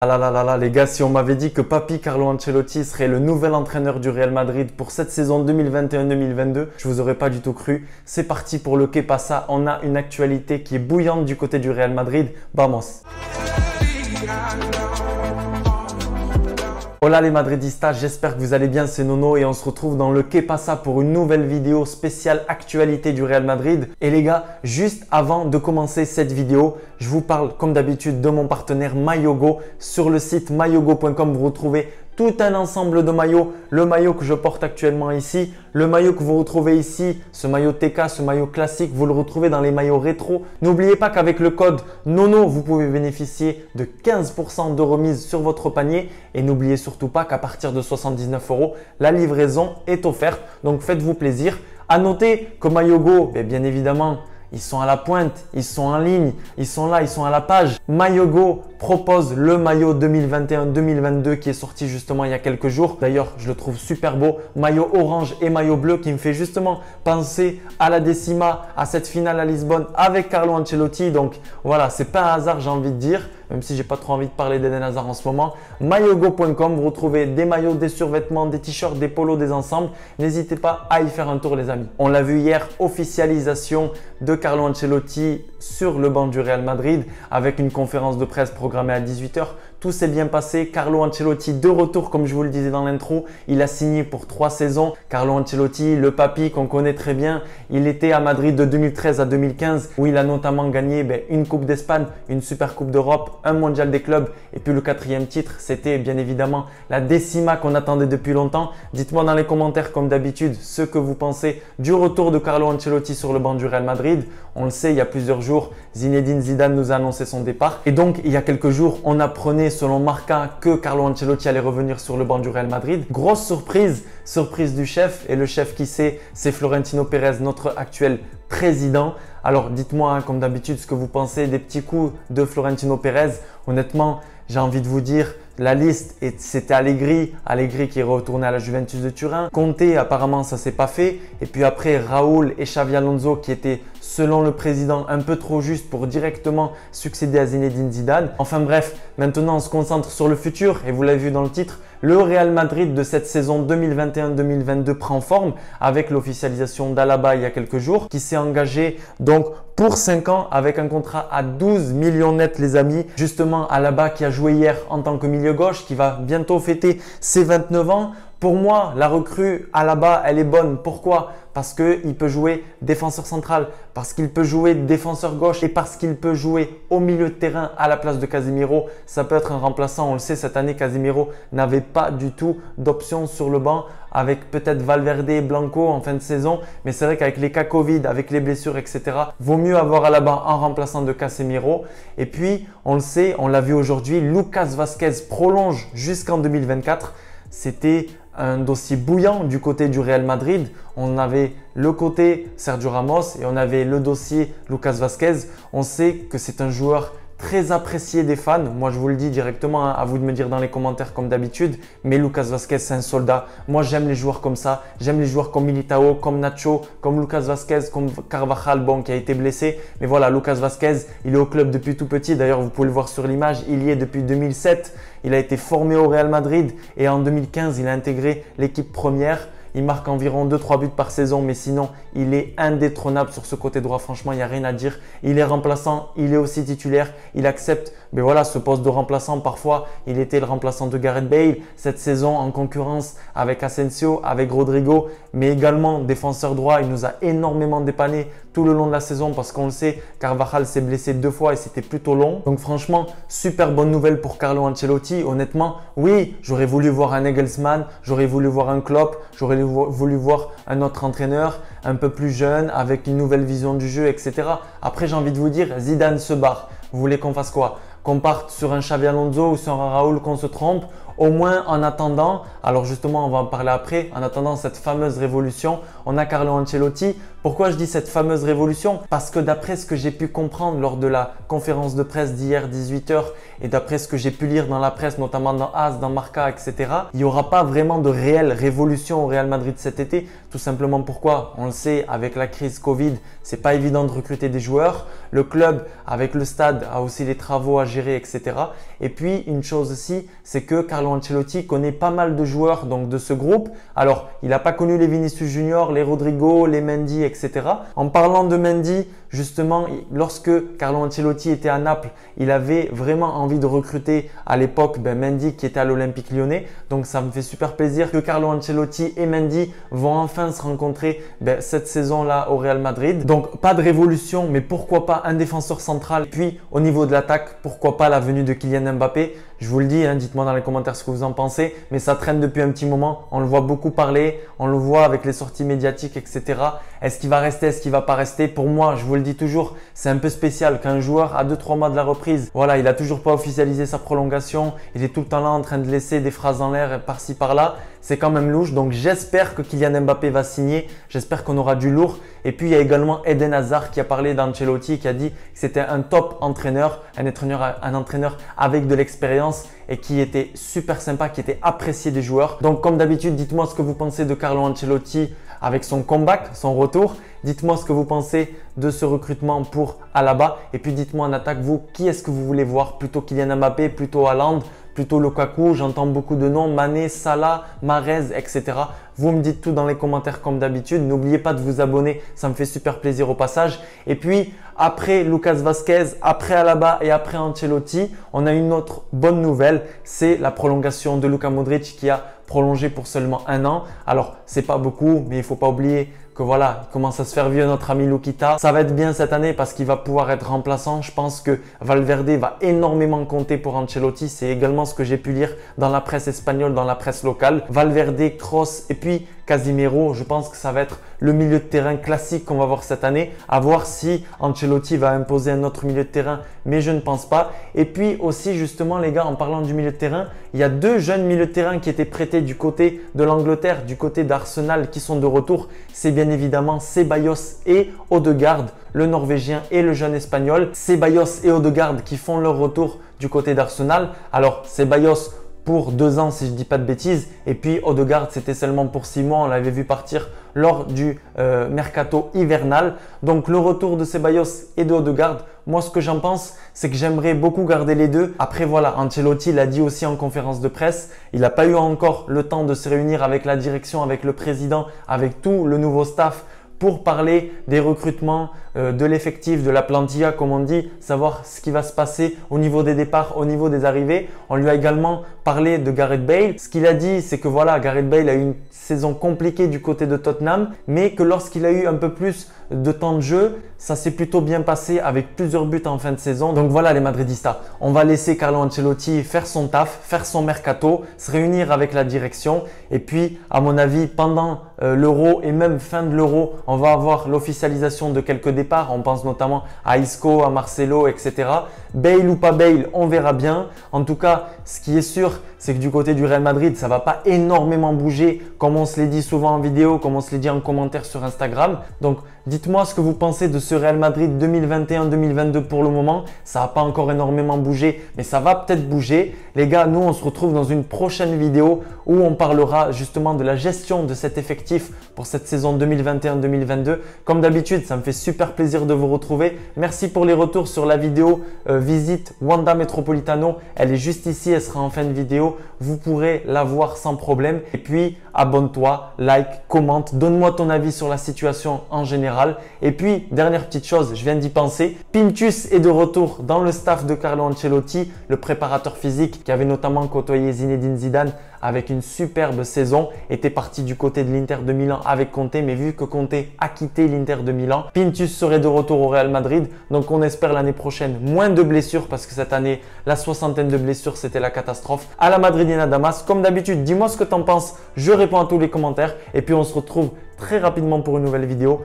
Ah là là là là les gars, si on m'avait dit que Papi Carlo Ancelotti serait le nouvel entraîneur du Real Madrid pour cette saison 2021-2022, je vous aurais pas du tout cru. C'est parti pour le Que Pasa. On a une actualité qui est bouillante du côté du Real Madrid. Vamos! Hola les Madridistas, j'espère que vous allez bien, c'est Nono et on se retrouve dans le Que Pasa pour une nouvelle vidéo spéciale actualité du Real Madrid. Et les gars, juste avant de commencer cette vidéo, je vous parle comme d'habitude de mon partenaire Mayogo. Sur le site mayogo.com, vous retrouvez tout un ensemble de maillots. Le maillot que je porte actuellement ici, le maillot que vous retrouvez ici, ce maillot TK, ce maillot classique, vous le retrouvez dans les maillots rétro. N'oubliez pas qu'avec le code NONO, vous pouvez bénéficier de 15% de remise sur votre panier. Et n'oubliez surtout pas qu'à partir de 79 €, la livraison est offerte. Donc faites-vous plaisir. À noter que Mayogo, bien évidemment, ils sont à la pointe, ils sont en ligne, ils sont là, ils sont à la page. Mayogo propose le maillot 2021-2022 qui est sorti justement il y a quelques jours. D'ailleurs, je le trouve super beau. Maillot orange et maillot bleu qui me fait justement penser à la Décima, à cette finale à Lisbonne avec Carlo Ancelotti. Donc voilà, c'est pas un hasard, j'ai envie de dire. Même si j'ai pas trop envie de parler d'Eden Hazard en ce moment. Mayogo.com, vous retrouvez des maillots, des survêtements, des t-shirts, des polos, des ensembles. N'hésitez pas à y faire un tour les amis. On l'a vu hier, officialisation de Carlo Ancelotti sur le banc du Real Madrid avec une conférence de presse programmée à 18 h. Tout s'est bien passé. Carlo Ancelotti de retour comme je vous le disais dans l'intro. Il a signé pour 3 saisons. Carlo Ancelotti, le papy qu'on connaît très bien. Il était à Madrid de 2013 à 2015 où il a notamment gagné une Coupe d'Espagne, une Super Coupe d'Europe, un mondial des clubs et puis le 4e titre, c'était bien évidemment la Décima qu'on attendait depuis longtemps. Dites-moi dans les commentaires comme d'habitude ce que vous pensez du retour de Carlo Ancelotti sur le banc du Real Madrid. On le sait, il y a plusieurs jours, Zinedine Zidane nous a annoncé son départ et donc il y a quelques jours, on apprenait selon Marca que Carlo Ancelotti allait revenir sur le banc du Real Madrid. Grosse surprise, surprise du chef et le chef qui c'est Florentino Pérez, notre actuel président. Alors dites-moi comme d'habitude ce que vous pensez des petits coups de Florentino Pérez. Honnêtement, j'ai envie de vous dire la liste, c'était Allegri qui est retourné à la Juventus de Turin. Conte, apparemment ça s'est pas fait. Et puis après Raúl et Xabi Alonso qui étaient selon le président un peu trop justes pour directement succéder à Zinedine Zidane. Enfin bref, maintenant on se concentre sur le futur et vous l'avez vu dans le titre. Le Real Madrid de cette saison 2021-2022 prend forme avec l'officialisation d'Alaba il y a quelques jours qui s'est engagé donc pour 5 ans avec un contrat à 12 millions net les amis. Justement Alaba qui a joué hier en tant que milieu gauche qui va bientôt fêter ses 29 ans. Pour moi, la recrue Alaba, elle est bonne. Pourquoi? Parce qu'il peut jouer défenseur central, parce qu'il peut jouer défenseur gauche et parce qu'il peut jouer au milieu de terrain à la place de Casemiro. Ça peut être un remplaçant. On le sait, cette année, Casemiro n'avait pas du tout d'option sur le banc avec peut-être Valverde et Blanco en fin de saison. Mais c'est vrai qu'avec les cas Covid, avec les blessures, etc., vaut mieux avoir Alaba en remplaçant de Casemiro. Et puis, on le sait, on l'a vu aujourd'hui, Lucas Vazquez prolonge jusqu'en 2024. C'était un dossier bouillant du côté du Real Madrid. On avait le côté Sergio Ramos et on avait le dossier Lucas Vazquez. On sait que c'est un joueur très apprécié des fans. Moi, je vous le dis directement, à vous de me dire dans les commentaires comme d'habitude. Mais Lucas Vazquez, c'est un soldat. Moi, j'aime les joueurs comme ça. J'aime les joueurs comme Militao, comme Nacho, comme Lucas Vazquez, comme Carvajal, qui a été blessé. Mais voilà, Lucas Vazquez, il est au club depuis tout petit. D'ailleurs, vous pouvez le voir sur l'image. Il y est depuis 2007. Il a été formé au Real Madrid et en 2015, il a intégré l'équipe première. Il marque environ 2-3 buts par saison, mais sinon, il est indétrônable sur ce côté droit. Franchement, il n'y a rien à dire. Il est remplaçant, il est aussi titulaire. Il accepte ce poste de remplaçant. Parfois, il était le remplaçant de Gareth Bale. Cette saison, en concurrence avec Asensio, avec Rodrigo, mais également défenseur droit. Il nous a énormément dépanné tout le long de la saison parce qu'on le sait, Carvajal s'est blessé 2 fois et c'était plutôt long. Donc franchement, super bonne nouvelle pour Carlo Ancelotti. Honnêtement, oui, j'aurais voulu voir un Nagelsmann, j'aurais voulu voir un Klopp, j'aurais voulu voir un autre entraîneur un peu plus jeune avec une nouvelle vision du jeu, etc. Après, j'ai envie de vous dire, Zidane se barre. Vous voulez qu'on fasse quoi? Qu'on parte sur un Xabi Alonso ou sur un Raúl qu'on se trompe? au moins en attendant, alors justement on va en parler après, en attendant cette fameuse révolution, on a Carlo Ancelotti. Pourquoi je dis cette fameuse révolution? Parce que d'après ce que j'ai pu comprendre lors de la conférence de presse d'hier 18h et d'après ce que j'ai pu lire dans la presse, notamment dans AS, dans Marca, etc., il n'y aura pas vraiment de réelle révolution au Real Madrid cet été. Tout simplement pourquoi? On le sait, avec la crise Covid, c'est pas évident de recruter des joueurs. Le club, avec le stade, a aussi les travaux à gérer, etc. Et puis, une chose aussi, c'est que Carlo Ancelotti connaît pas mal de joueurs donc, de ce groupe. Alors, il n'a pas connu les Vinicius Junior, les Rodrigo, les Mendy, etc. En parlant de Mendy, justement, lorsque Carlo Ancelotti était à Naples, il avait vraiment envie de recruter à l'époque Mendy qui était à l'Olympique Lyonnais. Donc, ça me fait super plaisir que Carlo Ancelotti et Mendy vont enfin se rencontrer cette saison-là au Real Madrid. Donc, pas de révolution, mais pourquoi pas un défenseur central. Puis, au niveau de l'attaque, pourquoi pas la venue de Kylian Mbappé. Je vous le dis, dites-moi dans les commentaires ce que vous en pensez, mais ça traîne depuis un petit moment. On le voit beaucoup parler, on le voit avec les sorties médiatiques, etc. Est-ce qu'il va rester, est-ce qu'il va pas rester? Pour moi, je vous le dis toujours, c'est un peu spécial qu'un joueur à 2-3 mois de la reprise, voilà, il a toujours pas officialisé sa prolongation, il est tout le temps là en train de laisser des phrases en l'air par-ci par-là. C'est quand même louche. Donc, j'espère que Kylian Mbappé va signer. J'espère qu'on aura du lourd. Et puis, il y a également Eden Hazard qui a parlé d'Ancelotti, qui a dit que c'était un top entraîneur, un entraîneur avec de l'expérience et qui était super sympa, qui était apprécié des joueurs. Donc, comme d'habitude, dites-moi ce que vous pensez de Carlo Ancelotti avec son comeback, son retour. Dites-moi ce que vous pensez de ce recrutement pour Alaba. Et puis, dites-moi en attaque, vous, qui est-ce que vous voulez voir? Plutôt Kylian Mbappé, plutôt Haaland, plutôt Lukaku? J'entends beaucoup de noms, Mané, Salah, Mahrez, etc. Vous me dites tout dans les commentaires comme d'habitude. N'oubliez pas de vous abonner, ça me fait super plaisir au passage. Et puis, après Lucas Vazquez, après Alaba et après Ancelotti, on a une autre bonne nouvelle. C'est la prolongation de Luka Modric qui a prolongé pour seulement 1 an. Alors, c'est pas beaucoup, mais il faut pas oublier que voilà, il commence à se faire vieux notre ami Lukita. Ça va être bien cette année parce qu'il va pouvoir être remplaçant. Je pense que Valverde va énormément compter pour Ancelotti. C'est également ce que j'ai pu lire dans la presse espagnole, dans la presse locale. Valverde, Kroos et puis Casemiro, je pense que ça va être le milieu de terrain classique qu'on va voir cette année. À voir si Ancelotti va imposer un autre milieu de terrain, mais je ne pense pas. Et puis aussi justement les gars, en parlant du milieu de terrain, il y a 2 jeunes milieux de terrain qui étaient prêtés du côté de l'Angleterre, du côté d'Arsenal qui sont de retour. C'est bien évidemment Ceballos et Odegaard, le Norvégien et le jeune Espagnol. Ceballos et Odegaard qui font leur retour du côté d'Arsenal. Alors Ceballos pour 2 ans si je ne dis pas de bêtises, et puis Odegaard c'était seulement pour 6 mois, on l'avait vu partir lors du mercato hivernal. Donc le retour de Ceballos et de Odegaard, moi ce que j'en pense c'est que j'aimerais beaucoup garder les deux. Après voilà, Ancelotti l'a dit aussi en conférence de presse, il n'a pas eu encore le temps de se réunir avec la direction, avec le président, avec tout le nouveau staff pour parler des recrutements, de l'effectif, de la plantilla comme on dit, savoir ce qui va se passer au niveau des départs, au niveau des arrivées. On lui a également parlé de Gareth Bale. Ce qu'il a dit, c'est que voilà, Gareth Bale a eu une saison compliquée du côté de Tottenham, mais que lorsqu'il a eu un peu plus de temps de jeu, ça s'est plutôt bien passé avec plusieurs buts en fin de saison. Donc voilà les Madridistas, on va laisser Carlo Ancelotti faire son taf, faire son mercato, se réunir avec la direction et puis à mon avis pendant l'Euro et même fin de l'Euro, on va avoir l'officialisation de quelques départs. On pense notamment à Isco, à Marcelo, etc. Bale ou pas Bale, on verra bien. En tout cas, ce qui est sûr, c'est que du côté du Real Madrid, ça va pas énormément bouger comme on se l'est dit souvent en vidéo, comme on se l'est dit en commentaire sur Instagram. Donc, dites-moi ce que vous pensez de ce Real Madrid 2021-2022 pour le moment. Ça n'a pas encore énormément bougé, mais ça va peut-être bouger. Les gars, nous, on se retrouve dans une prochaine vidéo où on parlera justement de la gestion de cet effectif pour cette saison 2021-2022. Comme d'habitude, ça me fait super plaisir de vous retrouver. Merci pour les retours sur la vidéo visite Wanda Metropolitano. Elle est juste ici, elle sera en fin de vidéo. Vous pourrez la voir sans problème. Et puis, abonne-toi, like, commente, donne-moi ton avis sur la situation en général. Et puis, dernière petite chose, je viens d'y penser. Pintus est de retour dans le staff de Carlo Ancelotti, le préparateur physique qui avait notamment côtoyé Zinedine Zidane avec une superbe saison, était parti du côté de l'Inter de Milan avec Conte, mais vu que Conte a quitté l'Inter de Milan, Pintus serait de retour au Real Madrid. Donc on espère l'année prochaine moins de blessures parce que cette année, la 60aine de blessures, c'était la catastrophe. À la Madridina Damas, comme d'habitude, dis-moi ce que tu en penses, je réponds à tous les commentaires et puis on se retrouve très rapidement pour une nouvelle vidéo.